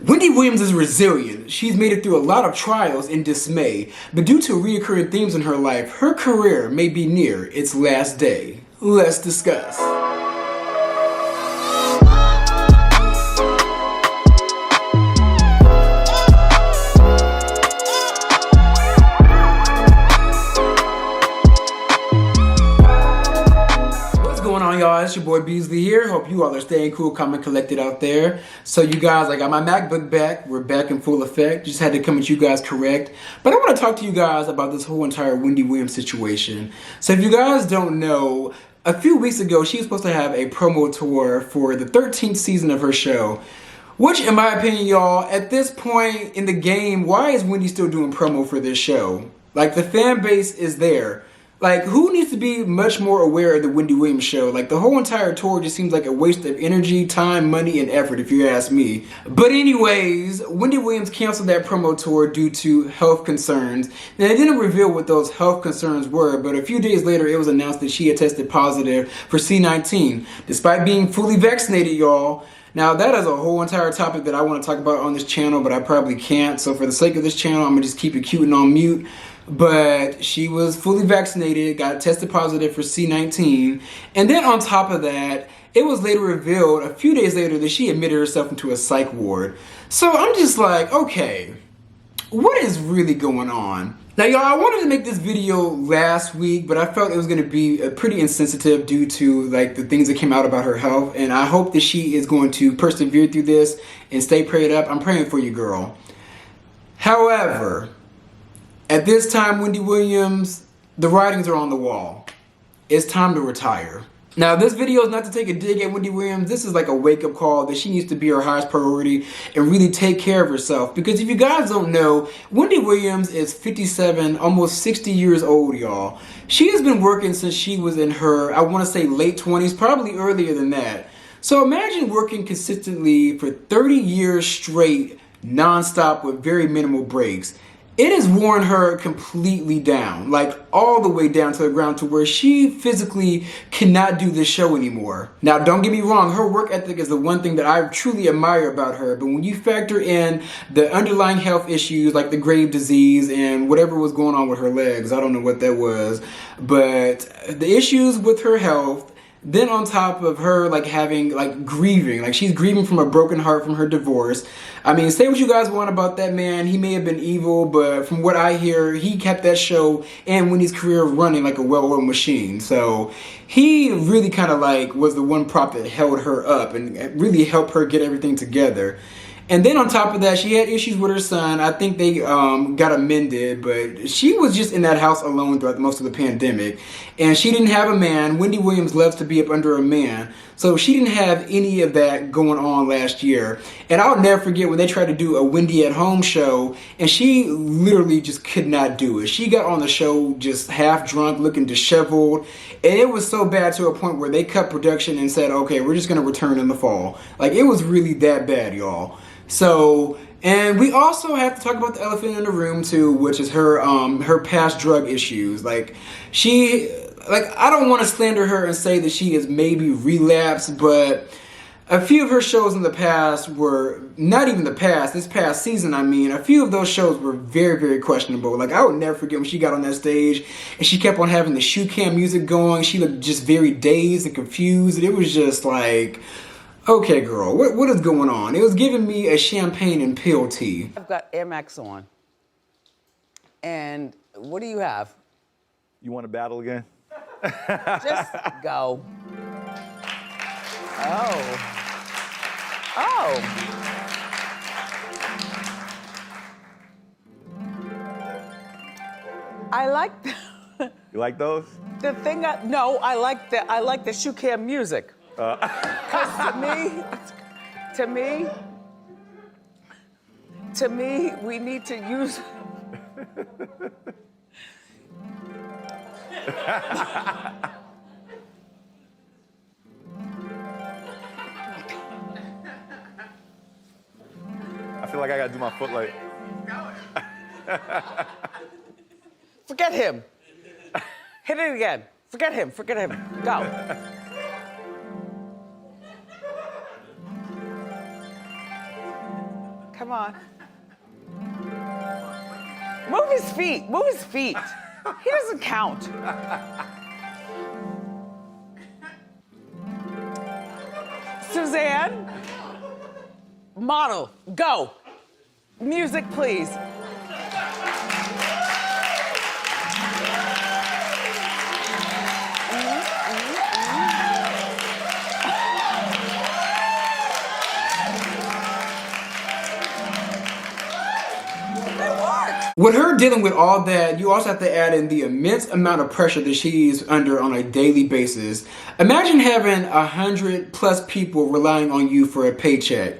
Wendy Williams is resilient. She's made it through a lot of trials and dismay, but due to recurring themes in her life, her career may be near its last day. Let's discuss. Y'all, it's your boy Beasley here. Hope you all are staying cool, calm, and collected out there. So you guys, I got my MacBook back. We're back in full effect. Just had to come at you guys correct. But I want to talk to you guys about this whole entire Wendy Williams situation. So if you guys don't know, a few weeks ago, she was supposed to have a promo tour for the 13th season of her show. Which, in my opinion, y'all, at this point in the game, why is Wendy still doing promo for this show? Like, the fan base is there. Like, who needs to be much more aware of the Wendy Williams show? Like, the whole entire tour just seems like a waste of energy, time, money, and effort, if you ask me. But anyways, Wendy Williams canceled that promo tour due to health concerns. Now, they didn't reveal what those health concerns were, but a few days later, it was announced that she had tested positive for C-19, despite being fully vaccinated, y'all. Now, that is a whole entire topic that I want to talk about on this channel, but I probably can't. So for the sake of this channel, I'm going to just keep it cute and on mute. But she was fully vaccinated, got tested positive for C-19. And then on top of that, it was later revealed a few days later that she admitted herself into a psych ward. So I'm just like, okay, what is really going on? Now, y'all, I wanted to make this video last week, but I felt it was going to be pretty insensitive due to like the things that came out about her health. And I hope that she is going to persevere through this and stay prayed up. I'm praying for you, girl. However, at this time, Wendy Williams, the writings are on the wall. It's time to retire. Now, this video is not to take a dig at Wendy Williams. This is like a wake-up call that she needs to be her highest priority and really take care of herself. Because if you guys don't know, Wendy Williams is 57, almost 60 years old, y'all. She has been working since she was in her, I want to say late 20s, probably earlier than that. So imagine working consistently for 30 years straight, nonstop with very minimal breaks. It has worn her completely down, like all the way down to the ground to where she physically cannot do this show anymore. Now, don't get me wrong, her work ethic is the one thing that I truly admire about her, but when you factor in the underlying health issues like the grave disease and whatever was going on with her legs, I don't know what that was, but the issues with her health, then on top of her like having like grieving, like she's grieving from a broken heart from her divorce. I mean, say what you guys want about that man. He may have been evil, but from what I hear, he kept that show and Wendy's career running like a well-oiled machine. So he really kind of like was the one prop that held her up and really helped her get everything together. And then on top of that, she had issues with her son. I think they got amended, but she was just in that house alone throughout most of the pandemic. And she didn't have a man. Wendy Williams loves to be up under a man. So she didn't have any of that going on last year. And I'll never forget when they tried to do a Wendy at Home show, and she literally just could not do it. She got on the show just half drunk, looking disheveled. And it was so bad to a point where they cut production and said, okay, we're just going to return in the fall. Like, it was really that bad, y'all. So, and we also have to talk about the elephant in the room too, which is her her past drug issues. Like, I don't want to slander her and say that she is maybe relapsed, but a few of her shows in the past were, not even the past, this past season, I mean, a few of those shows were very, very questionable. Like, I would never forget when she got on that stage and she kept on having the shoe cam music going. She looked just very dazed and confused. And it was just like, okay, girl, what is going on? It was giving me a champagne and pill tea. I've got Air Max on. And what do you have? You want to battle again? Just go. Oh. Oh. I like You like those? the thing. No, I like the shoe cam music. 'Cause to me, we need to use. I feel like I gotta do my foot like. Forget him. Hit it again. Forget him. Go. Come on. Move his feet. Move his feet. He doesn't count. Suzanne, model, go. Music, please. With her dealing with all that, you also have to add in the immense amount of pressure that she's under on a daily basis. Imagine having 100+ people relying on you for a paycheck.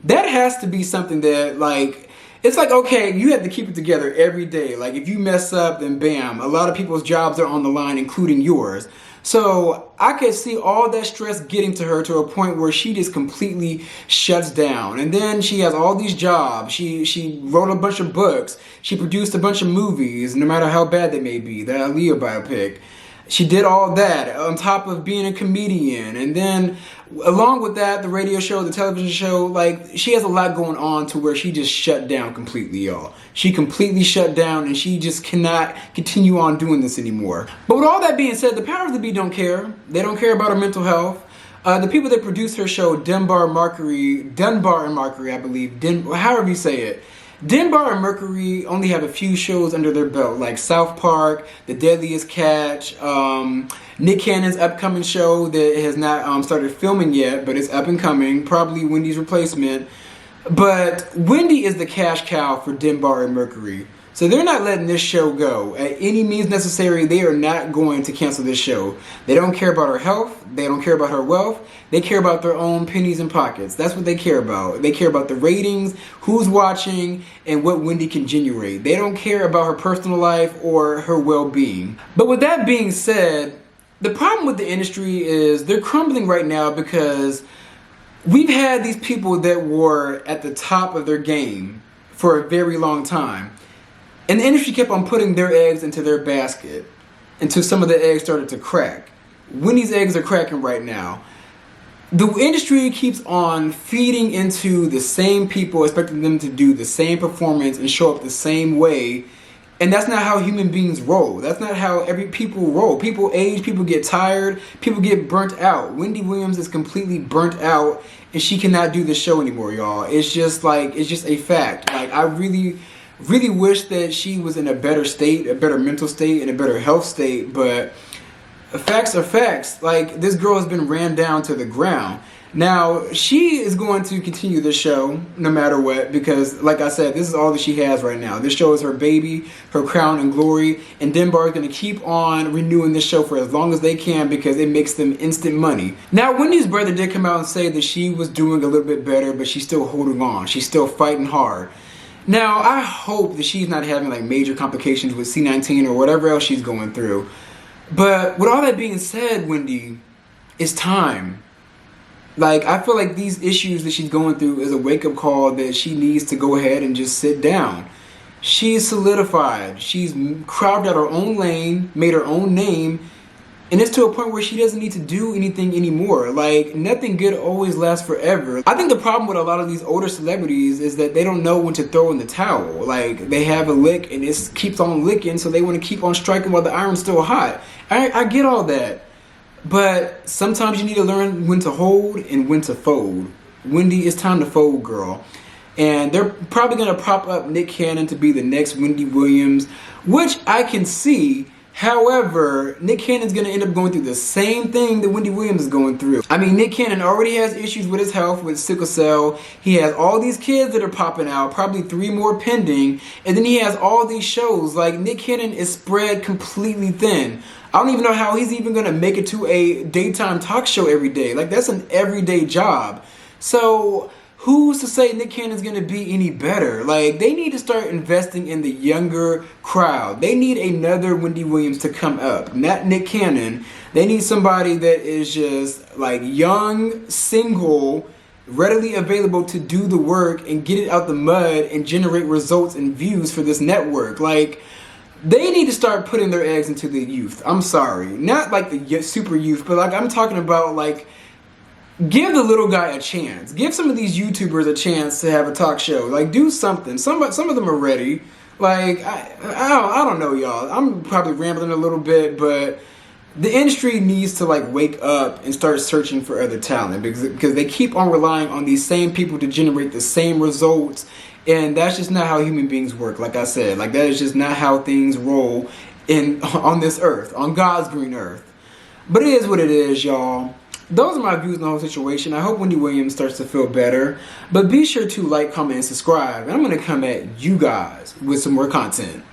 That has to be something that, like, it's like, okay, you have to keep it together every day. Like, if you mess up, then bam, a lot of people's jobs are on the line, including yours. So I could see all that stress getting to her to a point where she just completely shuts down. And then she has all these jobs. She wrote a bunch of books. She produced a bunch of movies, no matter how bad they may be. The Aaliyah biopic. She did all that on top of being a comedian. And then along with that, the radio show, the television show, like, she has a lot going on to where she just shut down completely, y'all. She completely shut down and she just cannot continue on doing this anymore. But with all that being said, the powers that be don't care. They don't care about her mental health. The people that produce her show, Dunbar and Mercury, I believe, however you say it. Dunbar and Mercury only have a few shows under their belt, like South Park, The Deadliest Catch, Nick Cannon's upcoming show that has not started filming yet, but it's up and coming, probably Wendy's replacement. But Wendy is the cash cow for Dunbar and Mercury. So they're not letting this show go. At any means necessary, they are not going to cancel this show. They don't care about her health. They don't care about her wealth. They care about their own pennies and pockets. That's what they care about. They care about the ratings, who's watching, and what Wendy can generate. They don't care about her personal life or her well-being. But with that being said, the problem with the industry is they're crumbling right now because we've had these people that were at the top of their game for a very long time. And the industry kept on putting their eggs into their basket until some of the eggs started to crack. Wendy's eggs are cracking right now. The industry keeps on feeding into the same people, expecting them to do the same performance and show up the same way. And that's not how human beings roll. That's not how people roll. People age, people get tired, people get burnt out. Wendy Williams is completely burnt out and she cannot do the show anymore, y'all. It's just a fact. Like, I really wish that she was in a better state, a better mental state, and a better health state, but facts are facts. Like, this girl has been ran down to the ground. Now, she is going to continue this show no matter what because, like I said, this is all that she has right now. This show is her baby, her crown and glory, and Dunbar is going to keep on renewing this show for as long as they can because it makes them instant money. Now, Wendy's brother did come out and say that she was doing a little bit better, but she's still holding on. She's still fighting hard. Now, I hope that she's not having like major complications with C19 or whatever else she's going through. But with all that being said, Wendy, it's time. Like, I feel like these issues that she's going through is a wake-up call that she needs to go ahead and just sit down. She's solidified. She's carved out her own lane, made her own name, and it's to a point where she doesn't need to do anything anymore. Like, nothing good always lasts forever. I think the problem with a lot of these older celebrities is that they don't know when to throw in the towel. Like, they have a lick and it keeps on licking, so they want to keep on striking while the iron's still hot. I get all that. But sometimes you need to learn when to hold and when to fold. Wendy, it's time to fold, girl. And they're probably going to prop up Nick Cannon to be the next Wendy Williams, which I can see. However, Nick Cannon's going to end up going through the same thing that Wendy Williams is going through. I mean, Nick Cannon already has issues with his health, with sickle cell. He has all these kids that are popping out, probably 3 more pending. And then he has all these shows. Like, Nick Cannon is spread completely thin. I don't even know how he's even going to make it to a daytime talk show every day. Like, that's an everyday job. So who's to say Nick Cannon's going to be any better? Like, they need to start investing in the younger crowd. They need another Wendy Williams to come up, not Nick Cannon. They need somebody that is just like young, single, readily available to do the work and get it out the mud and generate results and views for this network. Like, they need to start putting their eggs into the youth. I'm sorry. Not like the super youth, but like I'm talking about like give the little guy a chance. Give some of these YouTubers a chance to have a talk show. Like, do something. Some of them are ready. Like, I don't know, y'all. I'm probably rambling a little bit, but the industry needs to like wake up and start searching for other talent because they keep on relying on these same people to generate the same results, and that's just not how human beings work. Like I said, like that is just not how things roll on this earth, on God's green earth. But it is what it is, y'all. Those are my views on the whole situation. I hope Wendy Williams starts to feel better. But be sure to like, comment, and subscribe. And I'm going to come at you guys with some more content.